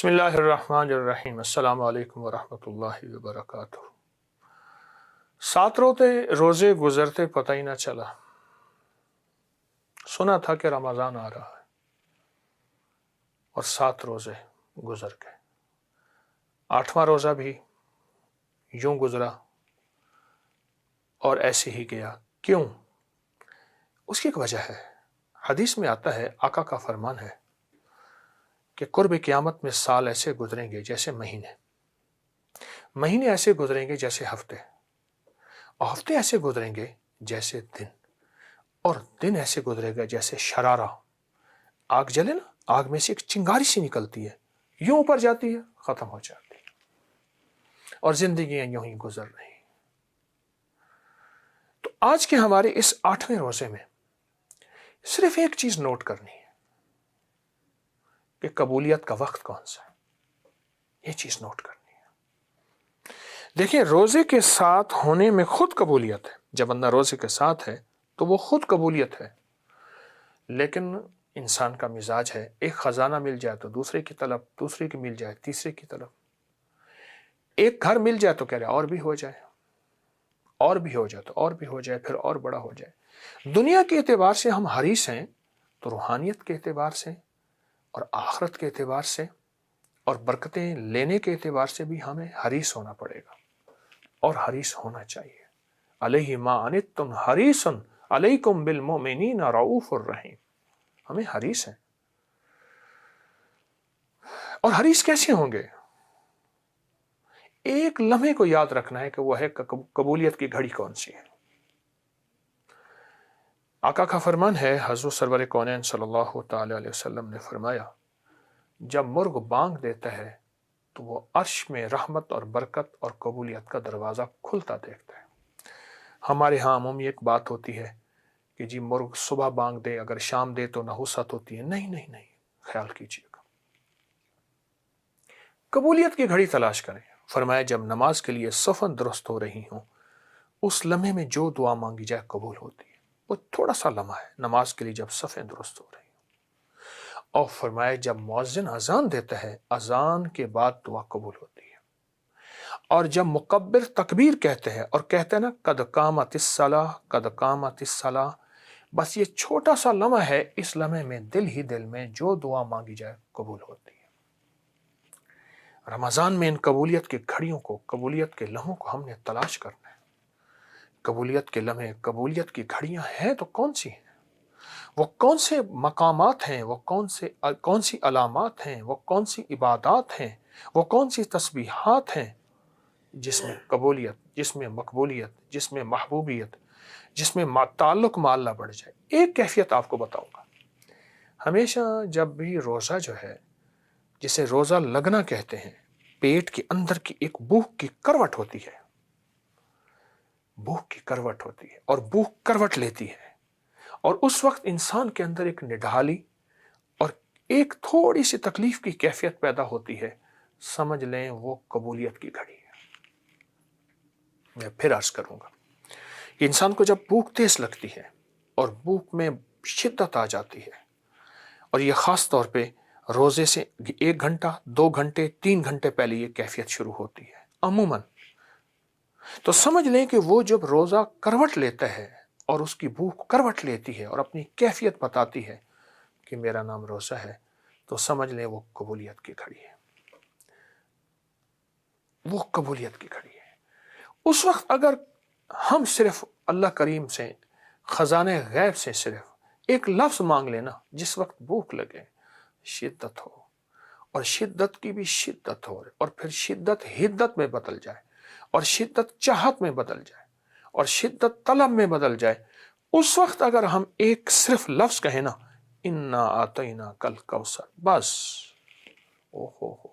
بسم اللہ الرحمن الرحیم۔ السلام علیکم ورحمۃ اللہ وبرکاتہ۔ 7 روزے گزرتے پتہ ہی نہ چلا، سنا تھا کہ رمضان آ رہا ہے اور 7 روزے گزر گئے۔ 8واں روزہ بھی یوں گزرا اور ایسے ہی گیا۔ کیوں؟ اس کی ایک وجہ ہے۔ حدیث میں آتا ہے، آقا کا فرمان ہے کہ قرب قیامت میں سال ایسے گزریں گے جیسے مہینے ایسے گزریں گے جیسے ہفتے، اور ہفتے ایسے گزریں گے جیسے دن، اور دن ایسے گزرے گا جیسے شرارہ۔ آگ جلے نا، آگ میں سے ایک چنگاری سی نکلتی ہے، یوں اوپر جاتی ہے، ختم ہو جاتی ہے، اور زندگیاں یوں ہی گزر رہی ہیں۔ تو آج کے ہمارے اس 8ویں روزے میں صرف ایک چیز نوٹ کرنی ہے کہ قبولیت کا وقت کون سا ہے، یہ چیز نوٹ کرنی ہے۔ دیکھیں، روزے کے ساتھ ہونے میں خود قبولیت ہے۔ جب بندہ روزے کے ساتھ ہے تو وہ خود قبولیت ہے، لیکن انسان کا مزاج ہے، ایک خزانہ مل جائے تو دوسرے کی طلب، دوسرے کی مل جائے تیسرے کی طلب، ایک گھر مل جائے تو کہہ رہے اور بھی ہو جائے، اور بھی ہو جائے تو اور بھی ہو جائے، پھر اور بڑا ہو جائے۔ دنیا کے اعتبار سے ہم حریص ہیں تو روحانیت کے اعتبار سے اور آخرت کے اعتبار سے اور برکتیں لینے کے اعتبار سے بھی ہمیں حریص ہونا پڑے گا، اور حریص ہونا چاہیے۔ علیہ ما عنتم حریص علیکم بالمؤمنین رؤوف الرحیم۔ ہمیں حریص ہیں، اور حریص کیسے ہوں گے؟ ایک لمحے کو یاد رکھنا ہے کہ وہ ہے قبولیت کی گھڑی کون سی ہے۔ آقا کا فرمان ہے، حضور سرور کونین صلی اللہ تعالی علیہ وسلم نے فرمایا، جب مرغ بانگ دیتا ہے تو وہ عرش میں رحمت اور برکت اور قبولیت کا دروازہ کھلتا دیکھتا ہے۔ ہمارے ہاں عمومی ایک بات ہوتی ہے کہ جی مرغ صبح بانگ دے، اگر شام دے تو نحوست ہوتی ہے۔ نہیں، خیال کیجیے گا، قبولیت کی گھڑی تلاش کریں۔ فرمایا، جب نماز کے لیے صفیں درست ہو رہی ہوں، اس لمحے میں جو دعا مانگی جائے قبول ہوتی ہے۔ وہ تھوڑا سا لمحہ ہے نماز کے لیے، جب صفیں درست ہو رہی ہوں۔ اور فرمایا، جب مؤذن اذان دیتا ہے، اذان کے بعد دعا قبول ہوتی ہے۔ اور جب مکبر تکبیر کہتے ہیں اور کہتے ہیں نا، قد قامت الصلاۃ، قد قامت الصلاۃ، بس یہ چھوٹا سا لمحہ ہے، اس لمحے میں دل ہی دل میں جو دعا مانگی جائے قبول ہوتی ہے۔ رمضان میں ان قبولیت کی گھڑیوں کو، قبولیت کے لمحوں کو ہم نے تلاش کرنا ہے۔ قبولیت کے لمحے، قبولیت کی گھڑیاں ہیں تو کون سی ہیں؟ وہ کون سے مقامات ہیں؟ وہ کون سی علامات ہیں؟ وہ کون سی عبادات ہیں؟ وہ کون سی تسبیحات ہیں جس میں قبولیت، جس میں مقبولیت، جس میں محبوبیت، جس میں تعلق مع اللہ بڑھ جائے؟ ایک کیفیت آپ کو بتاؤں گا۔ ہمیشہ جب بھی روزہ جو ہے، جسے روزہ لگنا کہتے ہیں، پیٹ کے اندر کی ایک بھوک کی کروٹ ہوتی ہے، بھوک کی کروٹ ہوتی ہے، اور بھوک کروٹ لیتی ہے، اور اس وقت انسان کے اندر ایک نڈھالی اور ایک تھوڑی سی تکلیف کی کیفیت پیدا ہوتی ہے۔ سمجھ لیں وہ قبولیت کی گھڑی ہے۔ میں پھر عرض کروں گا کہ انسان کو جب بھوک تیز لگتی ہے اور بھوک میں شدت آ جاتی ہے، اور یہ خاص طور پہ روزے سے 1 گھنٹہ، 2 گھنٹے، 3 گھنٹے پہلے یہ کیفیت شروع ہوتی ہے عموماً، تو سمجھ لیں کہ وہ جب روزہ کروٹ لیتا ہے اور اس کی بھوک کروٹ لیتی ہے اور اپنی کیفیت بتاتی ہے کہ میرا نام روزہ ہے، تو سمجھ لیں وہ قبولیت کی گھڑی ہے، وہ قبولیت کی گھڑی ہے۔ اس وقت اگر ہم صرف اللہ کریم سے، خزانے غیب سے صرف ایک لفظ مانگ لینا، جس وقت بھوک لگے، شدت ہو، اور شدت کی بھی شدت ہو، اور پھر شدت حدت میں بدل جائے، اور شدت چاہت میں بدل جائے، اور شدت طلب میں بدل جائے، اس وقت اگر ہم ایک صرف لفظ کہیں نا، انا اعطیناک الکوثر، بس اوہو ہو،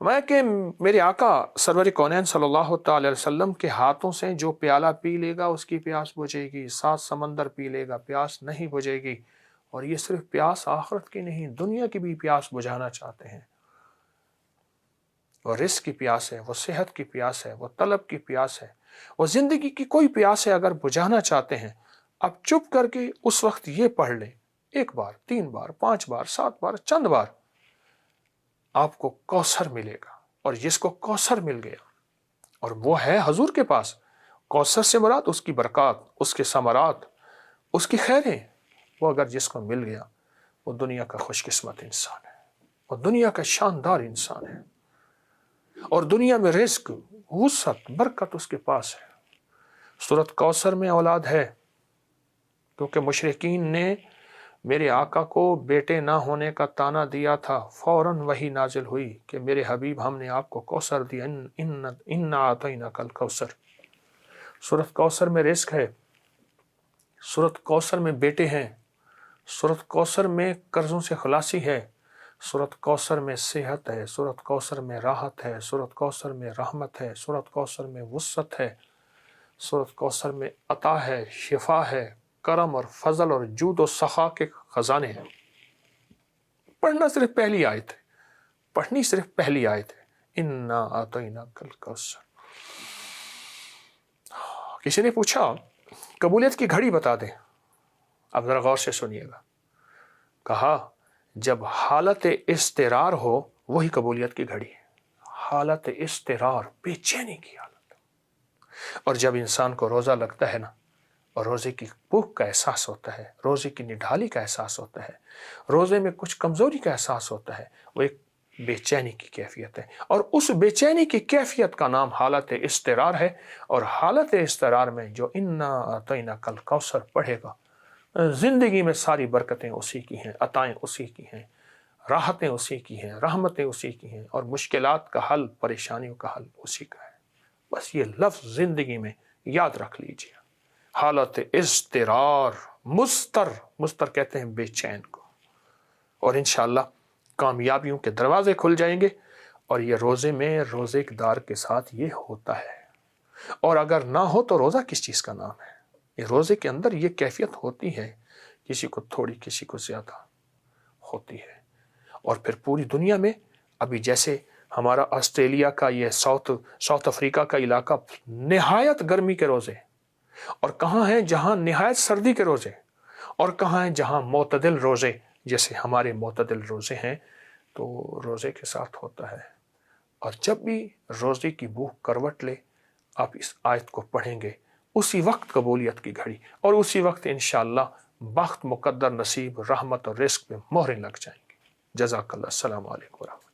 میں کہ میرے آقا سرور کونین صلی اللہ تعالی علیہ وسلم کے ہاتھوں سے جو پیالہ پی لے گا اس کی پیاس بجھے گی، 7 سمندر پی لے گا پیاس نہیں بجھے گی۔ اور یہ صرف پیاس آخرت کی نہیں، دنیا کی بھی پیاس بجھانا چاہتے ہیں۔ وہ رزق کی پیاس ہے، وہ صحت کی پیاس ہے، وہ طلب کی پیاس ہے، وہ زندگی کی کوئی پیاس ہے، اگر بجھانا چاہتے ہیں، اب چپ کر کے اس وقت یہ پڑھ لیں، 1 بار، 3 بار، 5 بار، 7 بار، چند بار، آپ کو کوثر ملے گا، اور جس کو کوثر مل گیا اور وہ ہے حضور کے پاس، کوثر سے مراد اس کی برکات، اس کے ثمرات، اس کی خیریں، وہ اگر جس کو مل گیا وہ دنیا کا خوش قسمت انسان ہے، اور دنیا کا شاندار انسان ہے، اور دنیا میں رزق، وسعت، برکت اس کے پاس ہے۔ سورۃ کوثر میں اولاد ہے، کیونکہ مشرکین نے میرے آقا کو بیٹے نہ ہونے کا طعنہ دیا تھا، فوراً وحی نازل ہوئی کہ میرے حبیب ہم نے آپ کو کوثر دیا، انا اعطیناک الکوثر۔ سورۃ کوثر میں رزق ہے، سورۃ کوثر میں بیٹے ہیں، سورۃ کوثر میں قرضوں سے خلاصی ہے، سورۃ کوثر میں صحت ہے، سورۃ کوثر میں راحت ہے، سورۃ کوثر میں رحمت ہے، سورۃ کوثر میں وسعت ہے، سورۃ کوثر میں عطا ہے، شفا ہے، کرم اور فضل اور جود و سخا کے خزانے ہیں۔ پڑھنا صرف پہلی آیت ہے، پڑھنی صرف پہلی آیت ہے، انا اعطیناک الکوثر۔ کسی نے پوچھا قبولیت کی گھڑی بتا دیں، اب ذرا غور سے سنیے گا۔ کہا جب حالت اضطرار ہو وہی قبولیت کی گھڑی ہے، حالت اضطرار، بے چینی کی حالت، اور جب انسان کو روزہ لگتا ہے نا، اور روزے کی بھوک کا احساس ہوتا ہے، روزے کی نڈھالی کا احساس ہوتا ہے، روزے میں کچھ کمزوری کا احساس ہوتا ہے، وہ ایک بے چینی کی کیفیت ہے، اور اس بے چینی کی کیفیت کا نام حالت اضطرار ہے۔ اور حالت اضطرار میں جو انا اعطیناک الکوثر پڑھے گا، زندگی میں ساری برکتیں اسی کی ہیں، عطائیں اسی کی ہیں، راحتیں اسی کی ہیں، رحمتیں اسی کی ہیں، اور مشکلات کا حل، پریشانیوں کا حل اسی کا ہے۔ بس یہ لفظ زندگی میں یاد رکھ لیجیے، حالت اضطرار، مستر کہتے ہیں بے چین کو، اور انشاءاللہ کامیابیوں کے دروازے کھل جائیں گے۔ اور یہ روزے میں روزے دار کے ساتھ یہ ہوتا ہے، اور اگر نہ ہو تو روزہ کس چیز کا نام ہے؟ یہ روزے کے اندر یہ کیفیت ہوتی ہے، کسی کو تھوڑی، کسی کو زیادہ ہوتی ہے۔ اور پھر پوری دنیا میں ابھی جیسے ہمارا آسٹریلیا کا یہ ساؤتھ افریقہ کا علاقہ نہایت گرمی کے روزے، اور کہاں ہیں جہاں نہایت سردی کے روزے، اور کہاں ہیں جہاں معتدل روزے، جیسے ہمارے معتدل روزے ہیں تو روزے کے ساتھ ہوتا ہے۔ اور جب بھی روزے کی بھوک کروٹ لے، آپ اس آیت کو پڑھیں گے، اسی وقت قبولیت کی گھڑی، اور اسی وقت انشاءاللہ بخت، مقدر، نصیب، رحمت اور رزق میں مہریں لگ جائیں گی۔ جزاک اللہ، السلام علیکم ورحمۃ اللہ۔